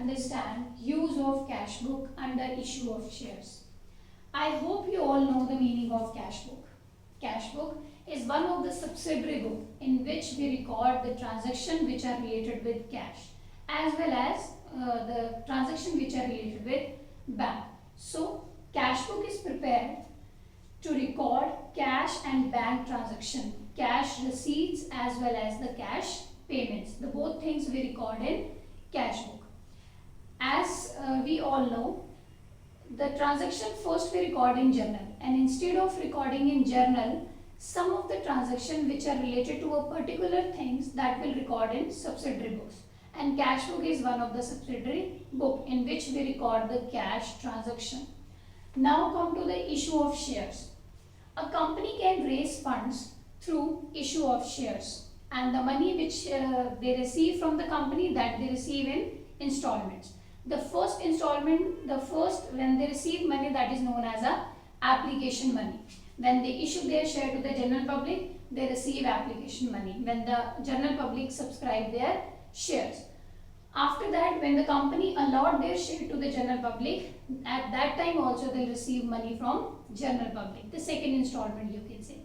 understand use of cash book under issue of shares. I hope you all know the meaning of cash book. Cash book is one of the subsidiary book in which we record the transaction which are related with cash as well as the transaction which are related with bank. So cash book is prepared to record cash and bank transaction, cash receipts as well as the cash payments. The both things we record in cash book. As we all know, the transaction first we record in journal, and instead of recording in journal, some of the transaction which are related to a particular things that will record in subsidiary books. And cash book is one of the subsidiary book in which we record the cash transaction. Now come to the issue of shares. A company can raise funds through issue of shares, and the money which they receive from the company, that they receive in installments. The first installment, when they receive money, that is known as a application money. When they issue their share to the general public, they receive application money when the general public subscribe their shares. After that, when the company allot their share to the general public, at that time also they receive money from general public, the second installment you can say.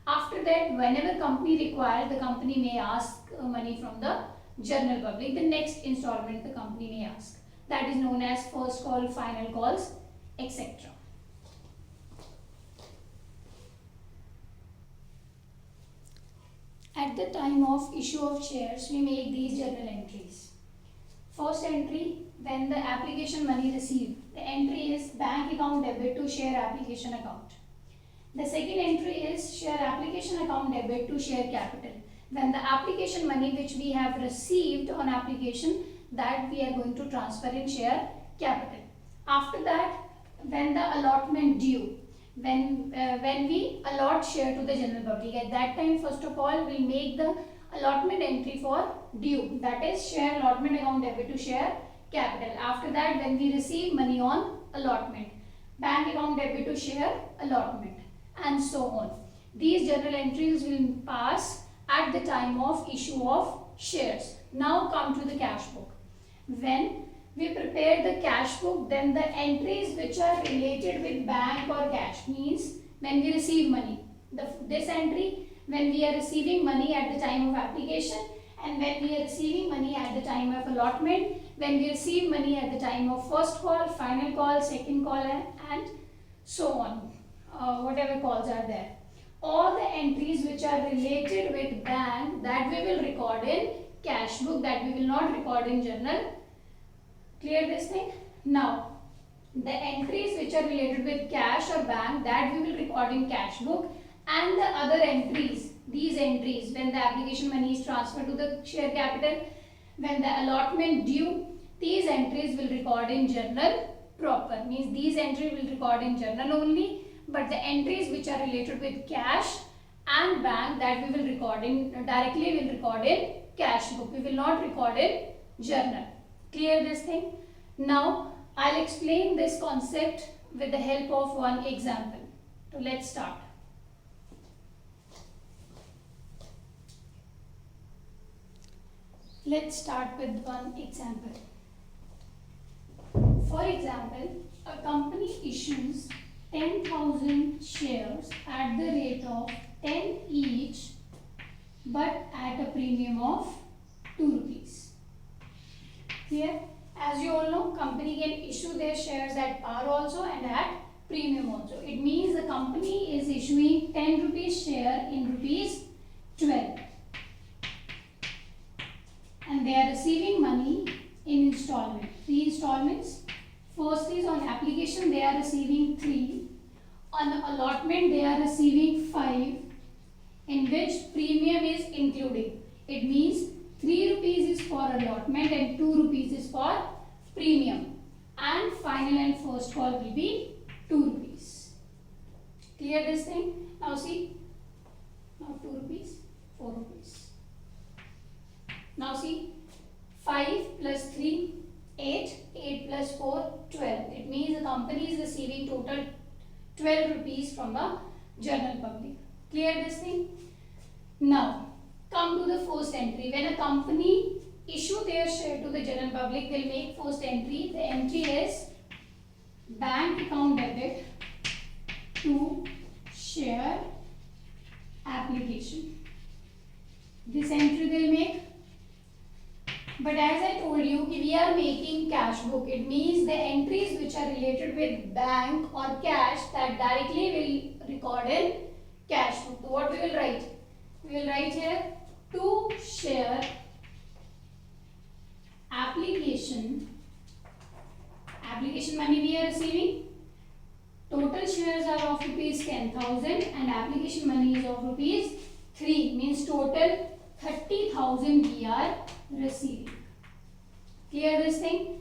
After that, whenever company requires, the company may ask money from the general public, the next installment the company may ask. That is known as first call, final calls, etc. At the time of issue of shares, we make these journal entries. First entry, when the application money received, the entry is bank account debit to share application account. The second entry is share application account debit to share capital. When the application money which we have received on application, that we are going to transfer in share capital. After that, when the allotment due, when we allot share to the general public, at that time first of all we make the allotment entry for due, that is share allotment account debit to share capital. After that, when we receive money on allotment, bank account debit to share allotment, and so on. These journal entries will pass at the time of issue of shares. Now come to the cash book. When we prepare the cash book, then the entries which are related with bank or cash means when we receive money. This entry when we are receiving money at the time of application, and when we are receiving money at the time of allotment, when we receive money at the time of first call, final call, second call, and so on, whatever calls are there. All the entries which are related with bank, that we will record in cash book, that we will not record in journal. Clear this thing? Now, the entries which are related with cash or bank, that we will record in cash book, and the other entries, these entries, when the application money is transferred to the share capital, when the allotment due, these entries will record in journal proper. Means these entries will record in journal only, but the entries which are related with cash and bank, that we will record in directly, will record in cash book. We will not record in journal. Clear this thing? Now I'll explain this concept with the help of one example. So let's start. Let's start with one example. For example, a company issues 10,000 shares at the rate of 10 each, but at a premium of 2 rupees. Clear? As you all know, company can issue their shares at par also and at premium also. It means the company is issuing 10 rupees share in rupees 12. And they are receiving money in installment. 3 installments. First is on application, they are receiving 3. On allotment, they are receiving 5, in which premium is included. It means 3 rupees is for allotment and 2 rupees is for premium. And final and first call will be 2 rupees. Clear this thing? Now see. Now 2 rupees, 4 rupees. Now see, 5 plus 3, 8, 8 plus 4, 12. It means the company is receiving total 12 rupees from the general public. Clear this thing? Now, come to the first entry. When a company issue their share to the general public will make first entry. The entry is bank account debit to share application. This entry they'll make. But as I told you, we are making cash book. It means the entries which are related with bank or cash that directly will record in cash book. So what we will write? We will write here to share application money we are receiving. Total shares are of rupees 10,000 and application money is of rupees 3, means total 30,000 we are receiving. Clear this thing?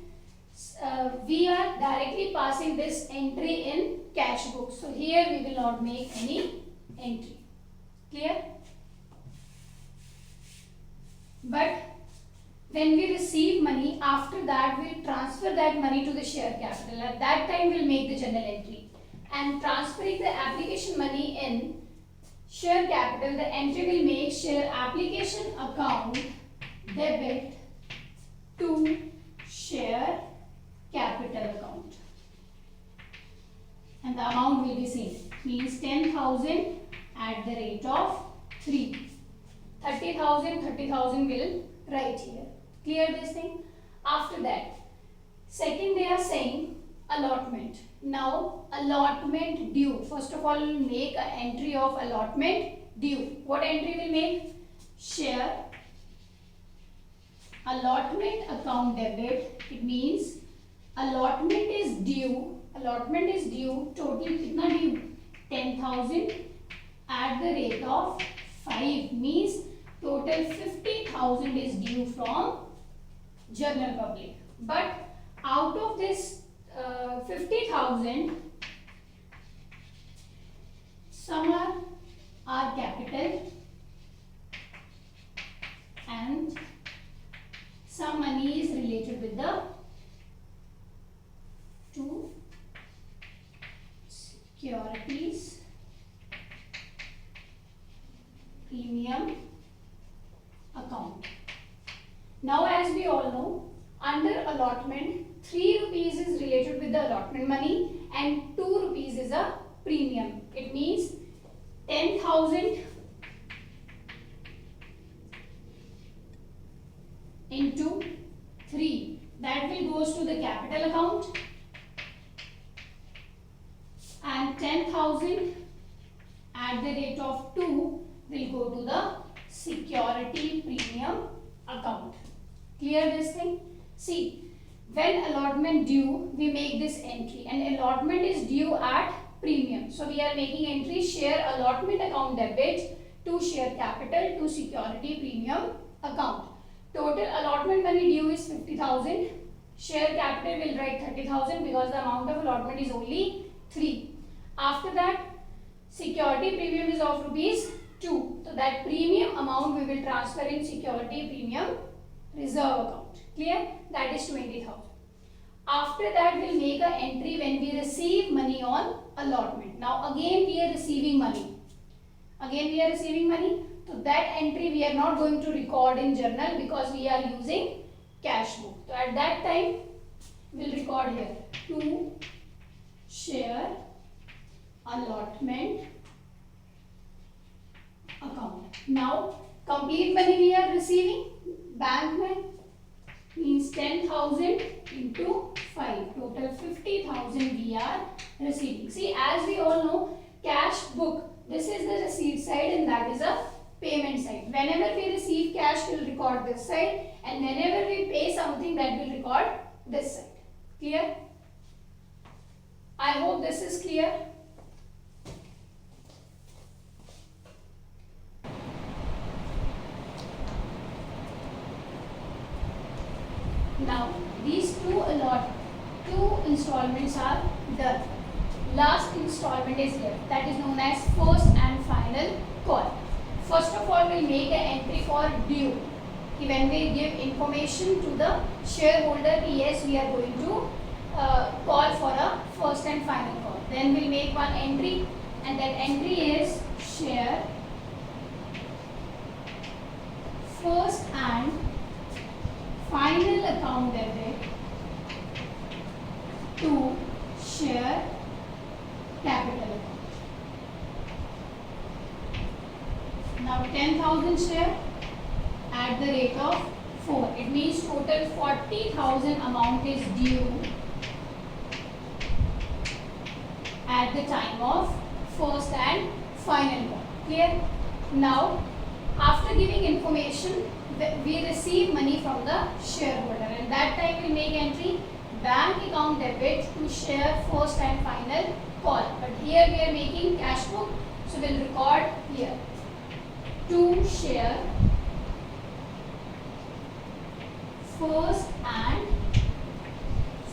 We are directly passing this entry in cash book. So here we will not make any entry. Clear? But when we receive money, after that we'll transfer that money to the share capital. At that time we'll make the journal entry. And transferring the application money in share capital, the entry will make share application account debit to share capital account. And the amount will be same. Means 10,000 at the rate of 3. 30,000 will write here. Clear this thing? After that, second they are saying allotment. Now allotment due. First of all, make an entry of allotment due. What entry will make? Share allotment account debit. It means allotment is due. Allotment is due. Total kitna due? 10,000 at the rate of 5. Means total 50,000 is due from general public. But out of this 50,000, some are capital and some money is related with the two securities premium account. Now as we all know, under allotment 3 rupees is related with the allotment money and 2 rupees is a premium. It means 10,000 into 3, that will goes to the capital account, and 10,000 at the rate of 2 will go to the security premium account. Clear this thing? See, when allotment due, we make this entry, and allotment is due at premium. So we are making entry share allotment account debit to share capital to security premium account. Total allotment money due is 50,000. Share capital will write 30,000 because the amount of allotment is only 3. After that, security premium is of rupees 2. So that premium amount we will transfer in security premium reserve account. Clear? That is 20,000. After that, we'll make an entry when we receive money on allotment. Now again we are receiving money. So that entry we are not going to record in journal because we are using cash book. So at that time, we'll record here to share allotment account. Now complete money we are receiving. Bank money means 10,000 into 5. Total 50,000 we are receiving. See, as we all know, cash book, this is the receipt side and that is a payment side. Whenever we receive cash, we'll record this side, and whenever we pay something, that will record this side. Clear? I hope this is clear. Now these two installments are done. Last installment is left, that is known as first and final call. First of all, we'll make an entry for due. When we give information to the shareholder, yes, we are going to call for a first and final call. Then we'll make one entry, and that entry is share first and final account debit to share capital account. Now 10,000 share at the rate of 4. It means total 40,000 amount is due at the time of first and final call. Clear? Now, after giving information, we receive money from the shareholder, and that time we make entry bank account debit to share first and final call. But here we are making cash book, so we'll record here to share first and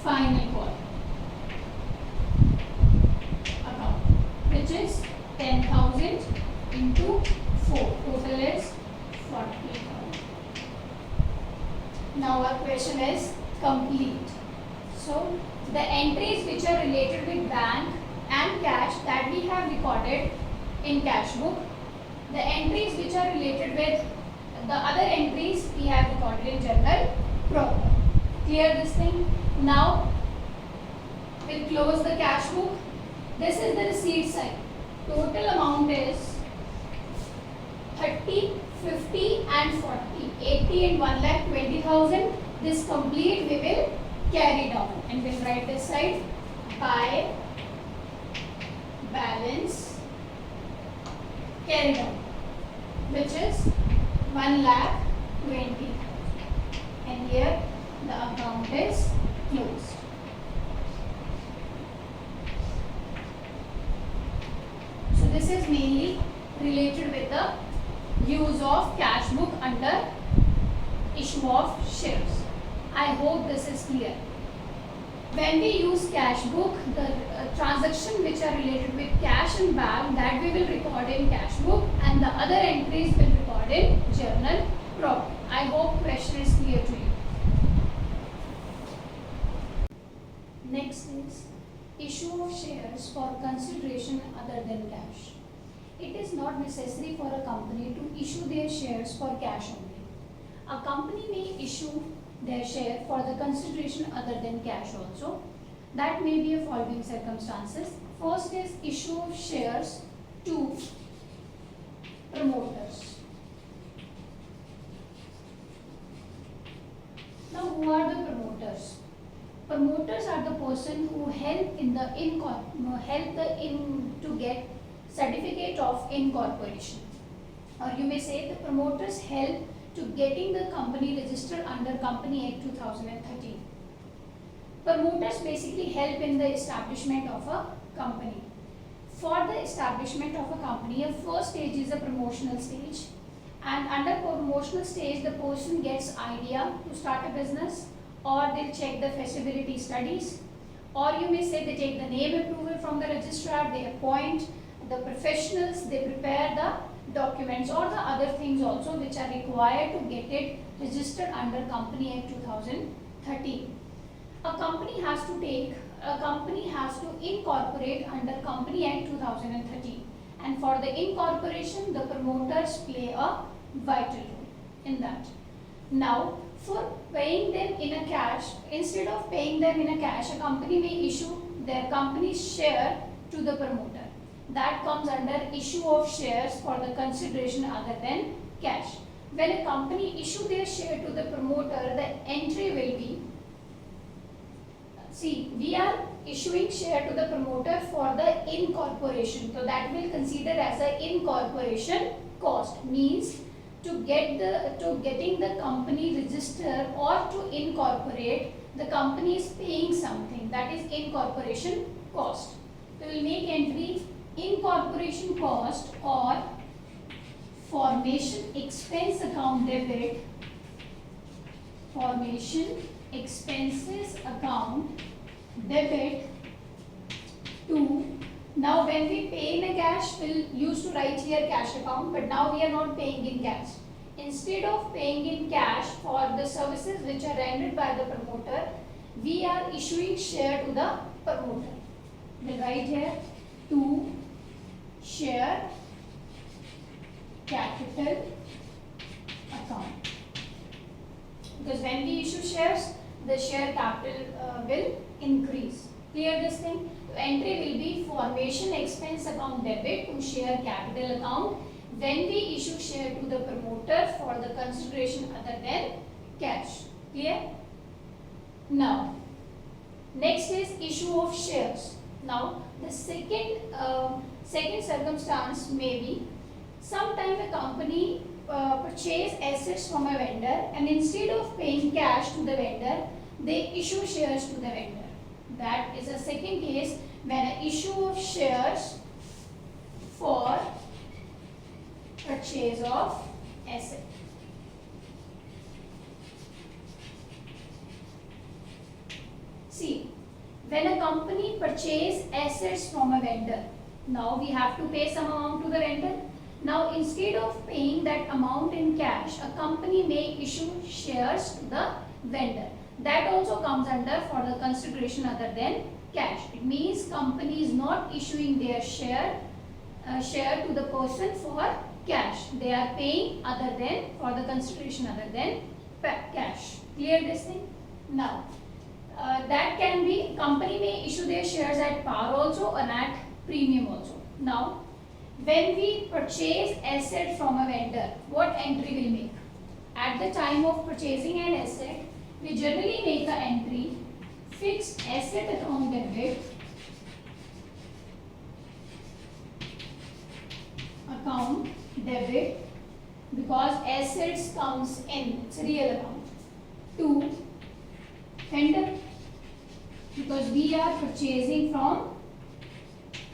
final call account, which is 10,000 into 4. Total is 40,000. Now our question is complete. So the entries which are related with bank and cash, that we have recorded in cash book. The entries which are related with the other entries we have recorded in journal proper. Clear this thing? Now we'll close the cash book. This is the receipt side. Total amount is 30, 50 and 40. 80 and 1,20,000. This complete we will carry down, and we'll write this side by balance carry down, which is 1,20,000. And here the account is closed. So this is mainly related with the use of cash book under issue of shares. I hope this is clear. When we use cash book, the transaction which are related with cash and bank, that we will record in cash book, and the other entries will record in journal proper. I hope question is clear to you. Next is issue of shares for consideration other than cash. It is not necessary for a company to issue their shares for cash only. A company may issue their share for the consideration other than cash also. That may be a following circumstances. First is issue of shares to promoters. Now, who are the promoters? Promoters are the person who help to get certificate of incorporation, or you may say the promoters help to getting the company registered under Company Act 2013. Promoters basically help in the establishment of a company. For the establishment of a company, a first stage is a promotional stage, and under promotional stage the person gets idea to start a business, or they'll check the feasibility studies, or you may say they take the name approval from the registrar, they appoint the professionals, they prepare the documents or the other things also which are required to get it registered under Company Act 2013. A company has to incorporate under Company Act 2013, and for the incorporation the promoters play a vital role in that. Now, for paying them in a cash, instead of paying them in a cash, a company may issue their company's share to the promoter. That comes under issue of shares for the consideration other than cash. When a company issue their share to the promoter, the entry will be, see, we are issuing share to the promoter for the incorporation, so that will consider as a incorporation cost, means to getting the company registered or to incorporate, the company is paying something, that is incorporation cost. So we will make entry incorporation cost or formation expense account debit, formation expenses account debit to, now when we pay in a cash, we'll used to write here cash account, but now we are not paying in cash. Instead of paying in cash for the services which are rendered by the promoter, we are issuing share to the promoter. We'll write here to share capital account. because when we issue shares, the share capital will increase. Clear this thing? So entry will be formation expense account debit to share capital account when we issue share to the promoter for the consideration other than cash. Clear? Now, next is issue of shares. Now, the second circumstance may be sometime a company purchase assets from a vendor, and instead of paying cash to the vendor, they issue shares to the vendor. That is a second case when an issue of shares for purchase of asset. See, when a company purchase assets from a vendor, now we have to pay some amount to the vendor. Now, instead of paying that amount in cash, a company may issue shares to the vendor. That also comes under for the consideration other than cash. It means company is not issuing their share to the person for cash. They are paying other than for the consideration other than cash. Clear this thing? Now, that can be company may issue their shares at par also and at premium also. Now, when we purchase asset from a vendor, what entry will make? At the time of purchasing an asset, we generally make an entry fixed asset account debit because assets comes in, it's a real account, to vendor because we are purchasing from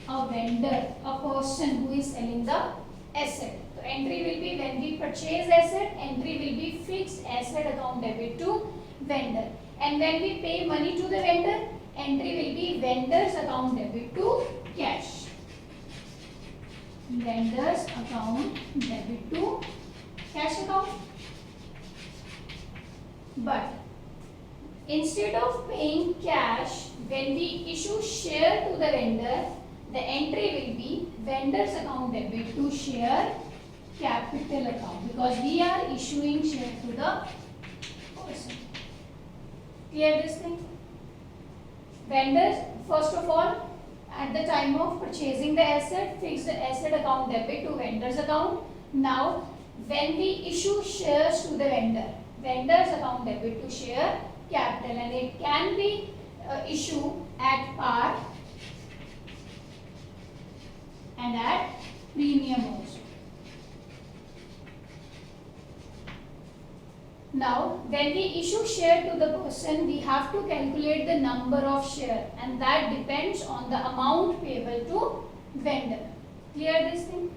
a vendor, a person who is selling the asset. So entry will be when we purchase asset, entry will be fixed asset account debit to vendor. And when we pay money to the vendor, entry will be vendor's account debit to cash. Vendor's account debit to cash account. But instead of paying cash, when we issue share to the vendor, the entry will be vendor's account debit to share capital account because we are issuing share to the person. Clear this thing? Vendors, first of all, at the time of purchasing the asset, fix the asset account debit to vendor's account. Now, when we issue shares to the vendor, vendor's account debit to share capital, and it can be issued at par and at premium also. Now, when we issue share to the person, we have to calculate the number of share, and that depends on the amount payable to vendor. Clear this thing?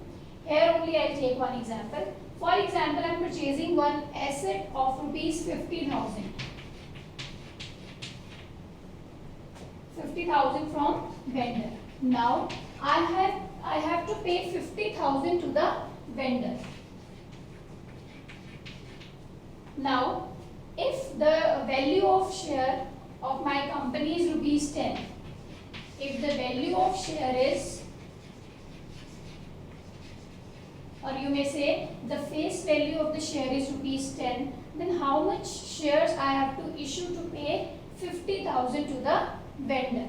Here only I will take one example. For example, I am purchasing one asset of rupees 50,000. 50,000 from vendor. Now, I have to pay 50,000 to the vendor. Now, if the value of share of my company is rupees 10, if the value of share is, or you may say the face value of the share is rupees 10, then how much shares I have to issue to pay 50,000 to the vendor?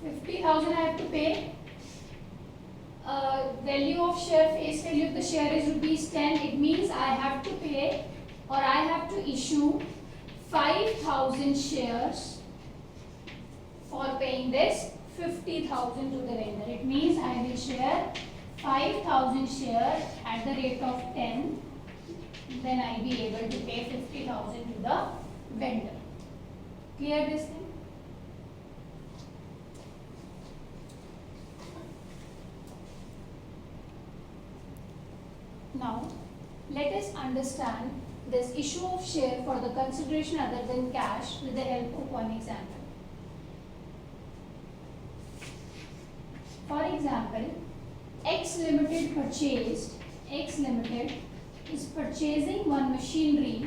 50,000 I have to pay. Value of share, face value of the share is rupees 10. It means I have to pay, or I have to issue 5,000 shares for paying this 50,000 to the vendor. It means I will share 5,000 shares at the rate of 10. Then I will be able to pay 50,000 to the vendor. Clear this thing? Now, let us understand this issue of share for the consideration other than cash with the help of one example. For example, X Limited is purchasing one machinery,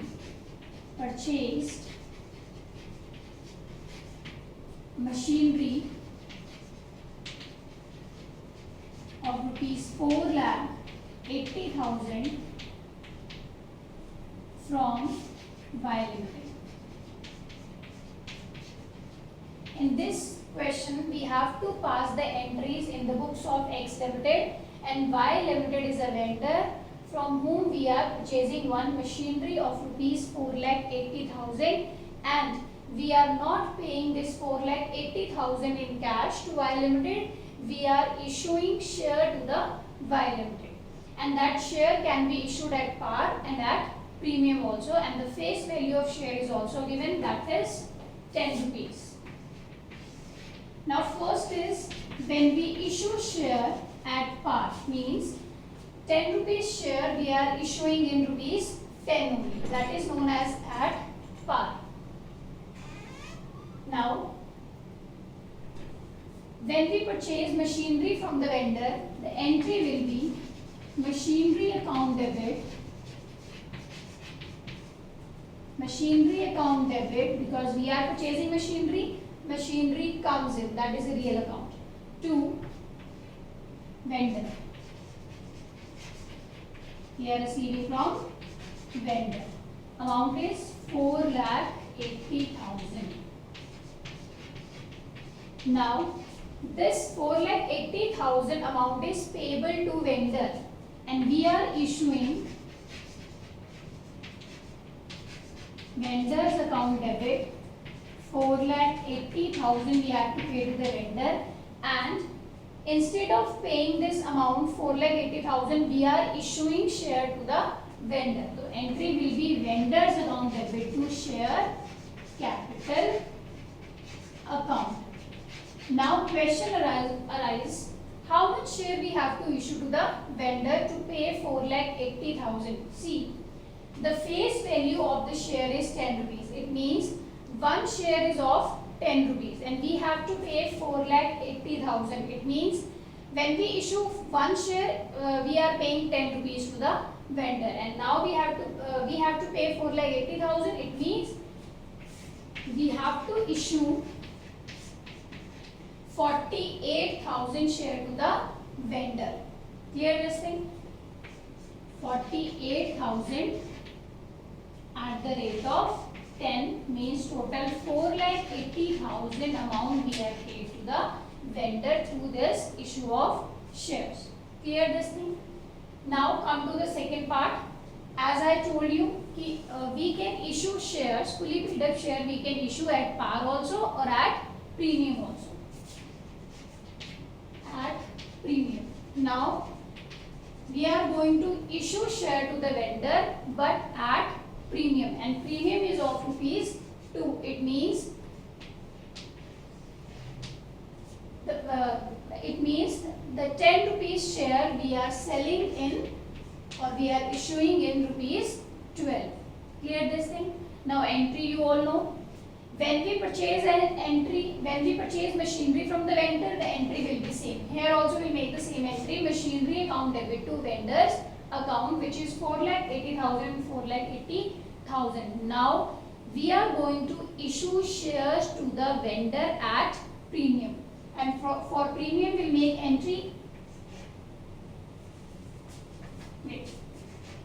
of rupees 4,80,000 from Y Limited. In this question, we have to pass the entries in the books of X Limited, and Y Limited is a vendor from whom we are purchasing one machinery of rupees 4,80,000, and we are not paying this 4,80,000 in cash to Y Limited. We are issuing share to the Y Limited, and that share can be issued at par and at premium also, and the face value of share is also given, that is 10 rupees. Now first is when we issue share at par, means 10 rupees share we are issuing in rupees 10 only, that is known as at par. Now when we purchase machinery from the vendor, the entry will be machinery account debit, because we are purchasing machinery, machinery comes in, that is a real account, to vendor. We are receiving from vendor. Amount is 4,80,000. Now this 4,80,000 amount is payable to vendor, and we are issuing vendor's account debit. 4,80,000 we have to pay to the vendor, and instead of paying this amount 4,80,000, we are issuing share to the vendor. So entry will be vendor's account debit to share capital account. Now question arises, how much share we have to issue to the vendor to pay 4,80,000? See, the face value of the share is 10 rupees. It means one share is of 10 rupees, and we have to pay 4,80,000. It means when we issue one share, we are paying 10 rupees to the vendor, and now we have to pay 4,80,000. It means we have to issue 48,000 share to the vendor. Clear this thing? 48,000 at the rate of 10 means total 4,80,000 amount we have paid to the vendor through this issue of shares. Clear this thing? Now come to the second part. As I told you, we can issue shares, fully paid up share we can issue at par also or at premium also. At premium. Now we are going to issue share to the vendor but at premium, and premium is of rupees 2. It means the 10 rupees share we are selling in, or we are issuing in rupees 12. Clear this thing? Now entry you all know. When we purchase machinery from the vendor, the entry will be same. Here also we make the same entry, machinery account debit to vendors account, which is 4,80,000, 4,80,000. Now we are going to issue shares to the vendor at premium, and for premium we make entry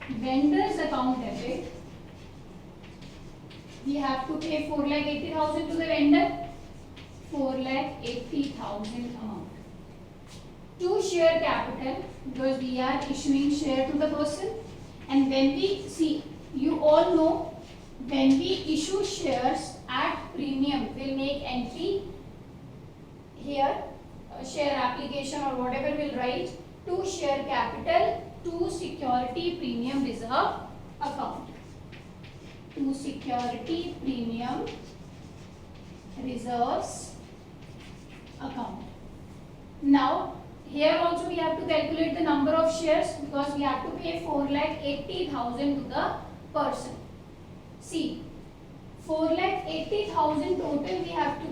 vendor's account debit. We have to pay 4,80,000 to the vendor, 4,80,000 amount. To share capital, because we are issuing share to the person, and when we see, you all know, when we issue shares at premium, we'll make entry here, share application or whatever we'll write, to share capital to security premium reserve account. To security premium reserves account. Now here also we have to calculate the number of shares, because we have to pay 4,80,000 to the person. See, 4,80,000 total we have to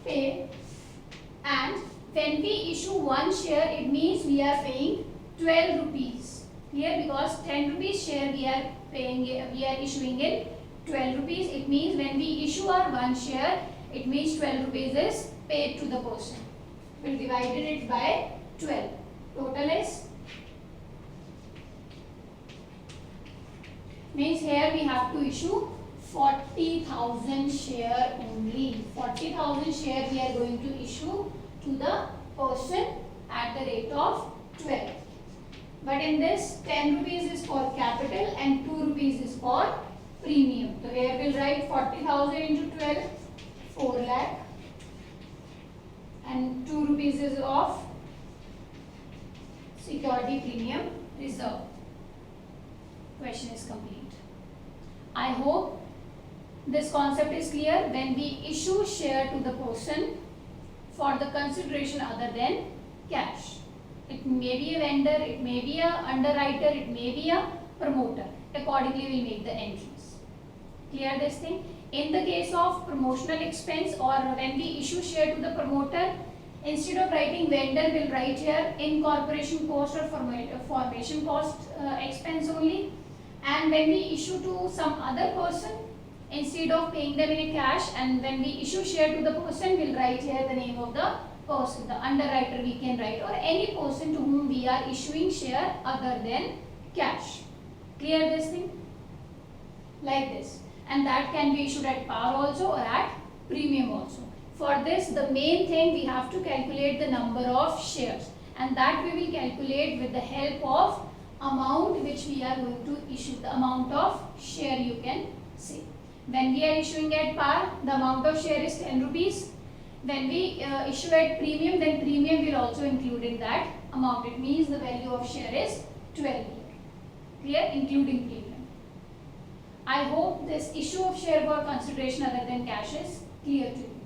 pay, and when we issue one share, it means we are paying 12 rupees. Here, because 10 rupees share we are issuing in 12 rupees. It means when we issue our one share, it means 12 rupees is paid to the person. We divided it by 12. Total is. Means here we have to issue 40,000 share only. 40,000 share we are going to issue to the person at the rate of 12. But in this 10 rupees is for capital and 2 rupees is for premium. So here we'll write 40,000 into 12, 4 lakh, and 2 rupees is of security premium reserve. Question is complete. I hope this concept is clear. When we issue share to the person for the consideration other than cash, it may be a vendor, it may be a underwriter, it may be a promoter. Accordingly, we make the entries. Clear this thing? In the case of promotional expense or when we issue share to the promoter, instead of writing vendor, we'll write here incorporation cost or formation cost expense only. And when we issue to some other person, instead of paying them in a cash, and when we issue share to the person, we'll write here the name of the person, the underwriter we can write, or any person to whom we are issuing share other than cash. Clear this thing? Like this. And that can be issued at par also or at premium also. For this, the main thing we have to calculate the number of shares, and that we will calculate with the help of amount which we are going to issue, the amount of share you can say. When we are issuing at par, the amount of share is 10 rupees. When we issue at premium, then premium will also include in that amount. It means the value of share is 12 here. Clear? Including premium. I hope this issue of share for consideration other than cash is clear to you.